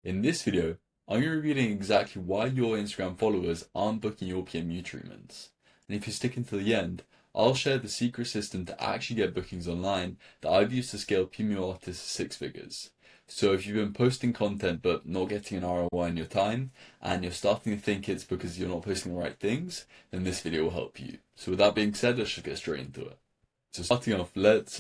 In this video, I'm going to be revealing exactly why your Instagram followers aren't booking your PMU treatments. And if you stick until the end, I'll share the secret system to actually get bookings online that I've used to scale PMU Artists to six figures. So if you've been posting content but not getting an ROI on your time, and you're starting to think it's because you're not posting the right things, then this video will help you. So with that being said, let's just get straight into it. So starting off, let's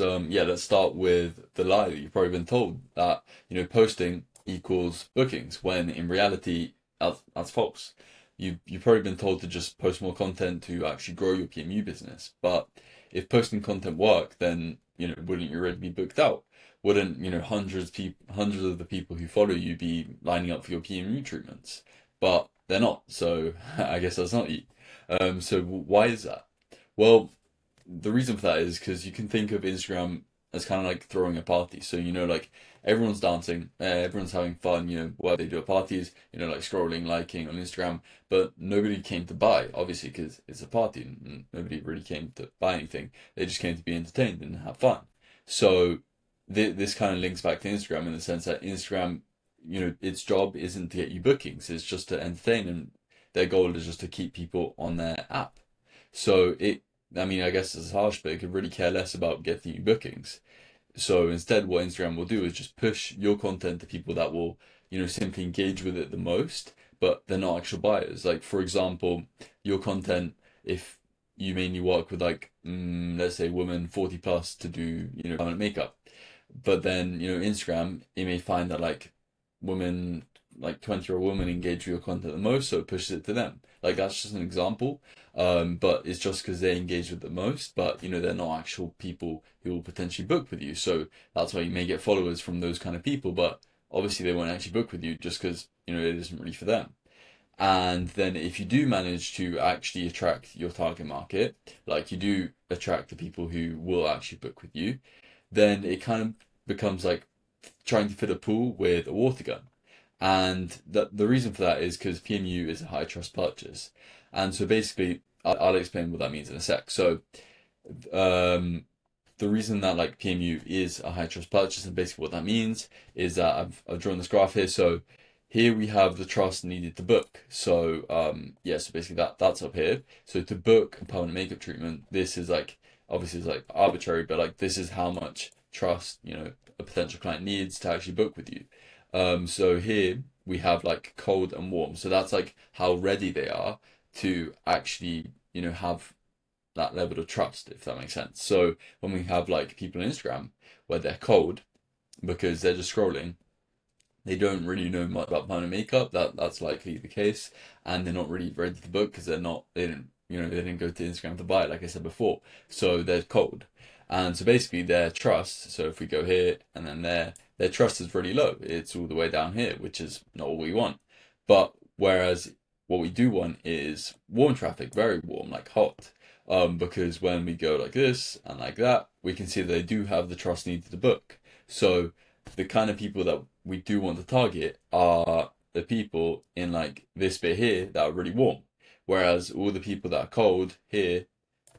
start with the lie that you've probably been told that posting equals bookings, when in reality that's false. You've probably been told to just post more content to actually grow your PMU business. But if posting content worked, then wouldn't you already be booked out? Wouldn't hundreds of the people who follow you be lining up for your PMU treatments? But they're not. So I guess that's not you. So why is that? Well, the reason for that is because you can think of Instagram as kind of like throwing a party. So, like everyone's dancing, everyone's having fun, what they do at parties, like scrolling, liking on Instagram, but nobody came to buy, obviously, because it's a party and nobody really came to buy anything. They just came to be entertained and have fun. So, this kind of links back to Instagram in the sense that Instagram, its job isn't to get you bookings, it's just to entertain, and their goal is just to keep people on their app. So, I guess it's harsh, but it could really care less about getting you bookings. So instead, what Instagram will do is just push your content to people that will, simply engage with it the most, but they're not actual buyers. Like, for example, your content, if you mainly work with like, let's say women 40 plus to do, permanent makeup, but then, Instagram, you may find that like women, like 20-year-old women engage with your content the most, so it pushes it to them. Like, that's just an example. But it's just because they engage with the most, but they're not actual people who will potentially book with you. So that's why you may get followers from those kind of people, but obviously they won't actually book with you just because, it isn't really for them. And then if you do manage to actually attract your target market, like you do attract the people who will actually book with you, then it kind of becomes like trying to fill a pool with a water gun. And the reason for that is because PMU is a high trust purchase. And so basically, I'll explain what that means in a sec. So, um, the reason that like PMU is a high trust purchase, and basically what that means is that I've drawn this graph here. So here we have the trust needed to book. So yeah, so basically that's up here. So to book a permanent makeup treatment, this is like obviously it's like arbitrary, but like this is how much trust a potential client needs to actually book with you. So here we have like cold and warm. So that's like how ready they are to actually, have that level of trust, if that makes sense. So when we have like people on Instagram where they're cold because they're just scrolling, they don't really know much about permanent makeup. That's likely the case, and they're not really ready to book because they didn't, they didn't go to Instagram to buy it, like I said before. So they're cold, and so basically their trust. So if we go here and then their trust is really low. It's all the way down here, which is not what we want. But whereas what we do want is warm traffic, very warm, like hot. Because when we go like this and like that, we can see that they do have the trust needed to book. So the kind of people that we do want to target are the people in like this bit here that are really warm. Whereas all the people that are cold here,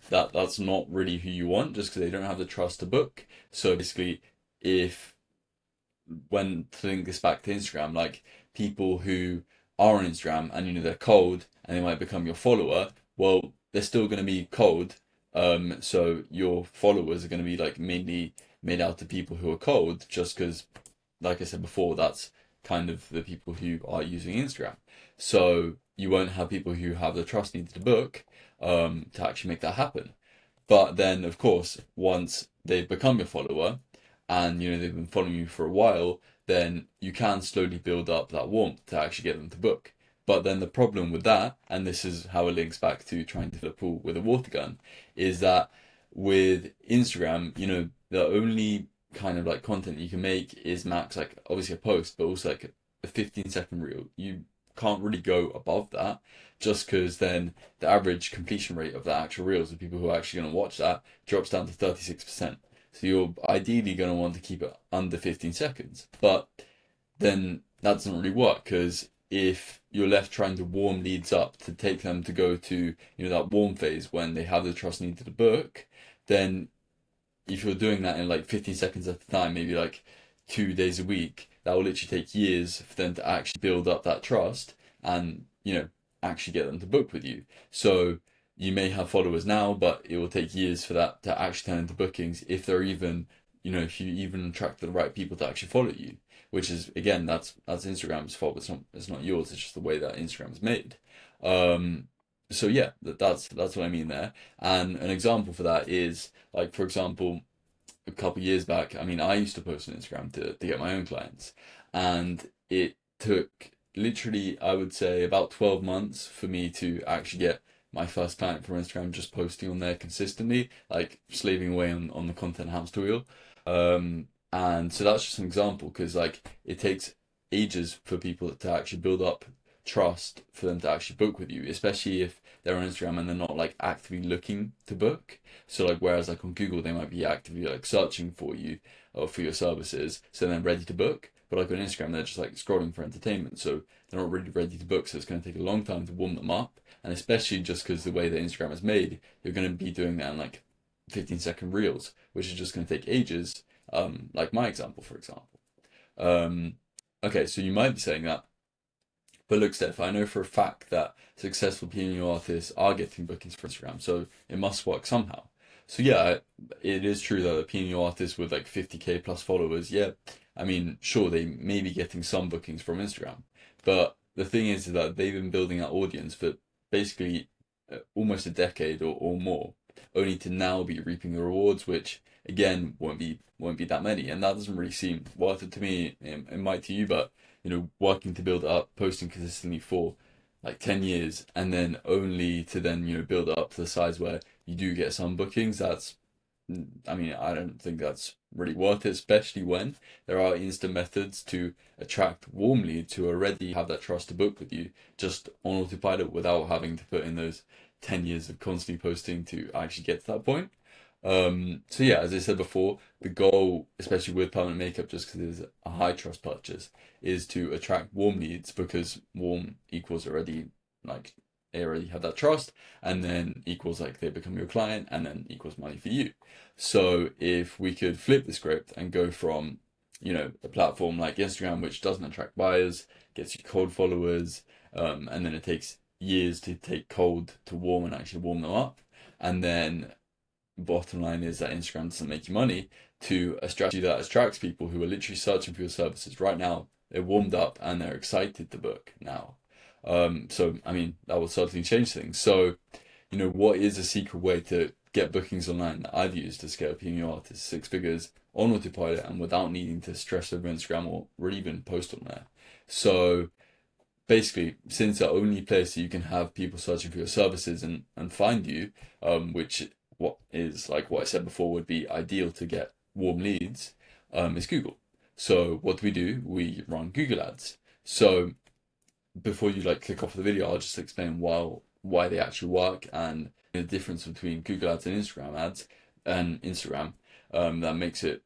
that's not really who you want just because they don't have the trust to book. So basically, if when to link this back to Instagram, like people who are on Instagram and they're cold and they might become your follower, well, they're still going to be cold. So your followers are going to be like mainly made out of people who are cold, just because, like I said before, that's kind of the people who are using Instagram. So you won't have people who have the trust needed to book to actually make that happen. But then, of course, once they've become your follower and they've been following you for a while, then you can slowly build up that warmth to actually get them to book. But then the problem with that, and this is how it links back to trying to fill a pool with a water gun, is that with Instagram, the only kind of like content you can make is max like obviously a post, but also like a 15-second reel. You can't really go above that just because then the average completion rate of the actual reels of people who are actually going to watch that drops down to 36%. So you're ideally going to want to keep it under 15 seconds. But then that doesn't really work because if you're left trying to warm leads up to take them to go to, that warm phase when they have the trust needed to book, then if you're doing that in like 15 seconds at a time, maybe like 2 days a week, that will literally take years for them to actually build up that trust and, actually get them to book with you. So you may have followers now, but it will take years for that to actually turn into bookings if they're even, if you even attract the right people to actually follow you, which is, again, that's Instagram's fault. It's not yours. It's just the way that Instagram's made. So yeah, that's what I mean there. And an example for that is, like, for example, a couple of years back, I mean, I used to post on Instagram to get my own clients, and it took literally, I would say, about 12 months for me to actually get my first client from Instagram, just posting on there consistently, like slaving away on the content hamster wheel. And so that's just an example, because like it takes ages for people to actually build up trust for them to actually book with you, especially if they're on Instagram and they're not like actively looking to book. So like, whereas like on Google they might be actively like searching for you or for your services, so they're ready to book. But like on Instagram they're just like scrolling for entertainment, so they're not really ready to book. So it's going to take a long time to warm them up, and especially just because the way that Instagram is made, you're going to be doing that in like 15-second reels, which is just going to take ages. Like my example, for example. Um, okay, so you might be saying that, but look, Steph, I know for a fact that successful PMU artists are getting bookings for Instagram, so it must work somehow. So yeah, it is true that a PMU artist with like 50K plus followers, yeah, I mean, sure, they may be getting some bookings from Instagram, but the thing is that they've been building that audience for basically almost a decade or more, only to now be reaping the rewards, which again won't be that many, and that doesn't really seem worth it to me. It might to you, but working to build up, posting consistently for like 10 years, and then only to then, build it up to the size where you do get some bookings, I mean, I don't think that's really worth it, especially when there are instant methods to attract warm leads who already have that trust to book with you just on autopilot without having to put in those 10 years of constantly posting to actually get to that point. So yeah, as I said before, the goal, especially with permanent makeup, just because it is a high trust purchase, is to attract warm leads, because warm equals already like they already have that trust, and then equals like they become your client, and then equals money for you. So if we could flip the script and go from, a platform like Instagram, which doesn't attract buyers, gets you cold followers, and then it takes years to take cold to warm and actually warm them up, and then bottom line is that Instagram doesn't make you money, to a strategy that attracts people who are literally searching for your services right now. They're warmed up and they're excited to book now. So I mean, that will certainly change things. So, what is a secret way to get bookings online that I've used to scale PMU artists 6 figures on autopilot and without needing to stress over Instagram or even post on there? So basically, since the only place that you can have people searching for your services and find you, which what is like what I said before would be ideal to get warm leads, is Google. So what do? We run Google ads. So before you like click off the video, I'll just explain why they actually work and the difference between Google ads and Instagram ads and Instagram, that makes it,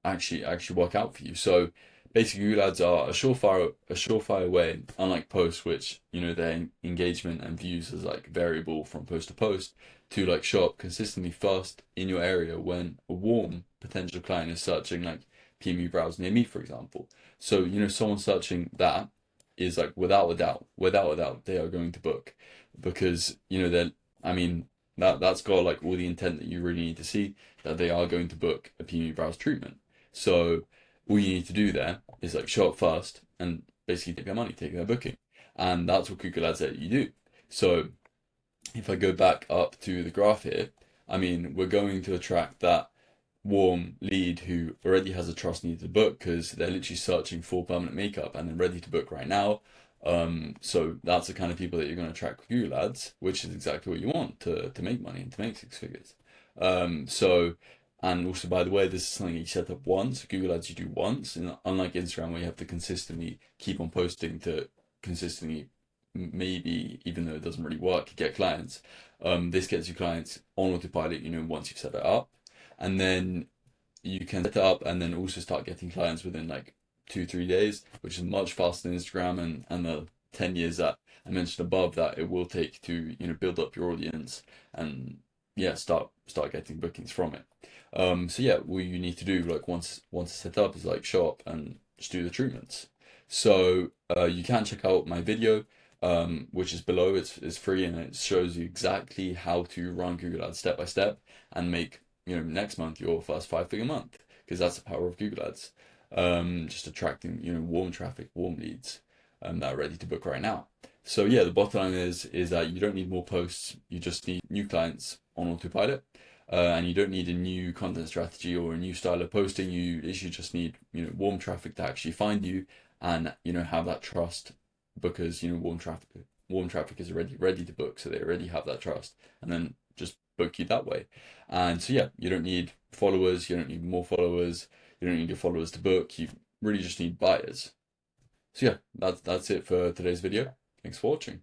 actually work out for you. So basically, Google ads are a surefire way, unlike posts, which their engagement and views is like variable from post to post, to like show up consistently first in your area when a warm potential client is searching like PMU browse near me, for example. So someone searching that is like without a doubt, they are going to book, because they're, I mean, that's got like all the intent that you really need to see, that they are going to book a PMU browse treatment. So all you need to do there is like show up first and basically take their money, take their booking. And that's what Google Ads let you do. So if I go back up to the graph here, I mean, we're going to attract that warm lead who already has a trust need to book, because they're literally searching for permanent makeup and they're ready to book right now. So that's the kind of people that you're going to attract with Google Ads, which is exactly what you want to make money and to make 6 figures. And also, by the way, this is something you set up once. Google Ads you do once, and unlike Instagram where you have to consistently keep on posting to consistently, maybe even though it doesn't really work, get clients. This gets you clients on autopilot, once you've set it up, and then you can set it up and then also start getting clients within like 2-3 days, which is much faster than Instagram and the 10 years that I mentioned above that it will take to build up your audience and yeah, start getting bookings from it. So yeah, what you need to do, like once it's set up, is like show up and just do the treatments. So you can check out my video, which is below. It's free and it shows you exactly how to run Google Ads step by step and make, next month your first 5-figure month, because that's the power of Google Ads. Just attracting, warm traffic, warm leads, that are ready to book right now. So yeah, the bottom line is that you don't need more posts. You just need new clients on autopilot. And you don't need a new content strategy or a new style of posting. You literally just need, warm traffic to actually find you and, have that trust, because, warm traffic is already ready to book. So they already have that trust, and then just book you that way. And so, yeah, you don't need followers. You don't need more followers. You don't need your followers to book. You really just need buyers. So yeah, that's it for today's video. Thanks for watching.